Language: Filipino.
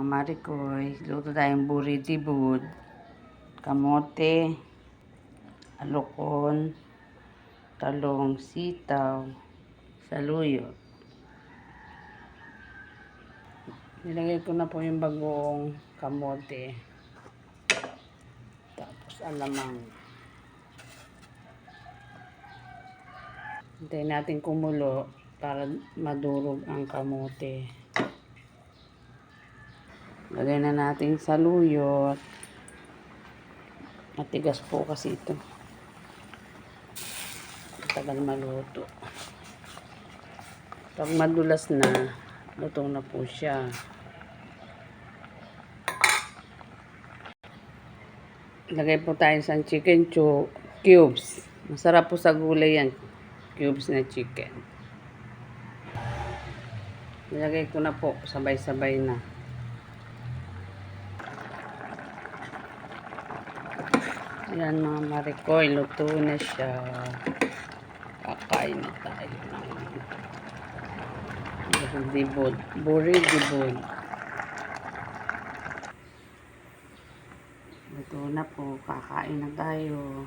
Marikoy, luto tayong buridibud, kamote, alokon, talong, sitaw, saluyot. Nilagay ko na po yung bagong kamote, tapos alamang. Hintayin natin kumulo para madurog ang kamote. Lagay na natin saluyot. Matigas po kasi ito. Tagal maluto. Pag madulas na, luto na po siya. Lagay po tayo sa chicken cubes. Masarap po sa gulay yan. Cubes na chicken. Nilagay ko na po. Sabay-sabay na. Ayan mga Marikoy, luto na siya. Kakain na tayo ng buridibud. Luto na po, kakain na tayo.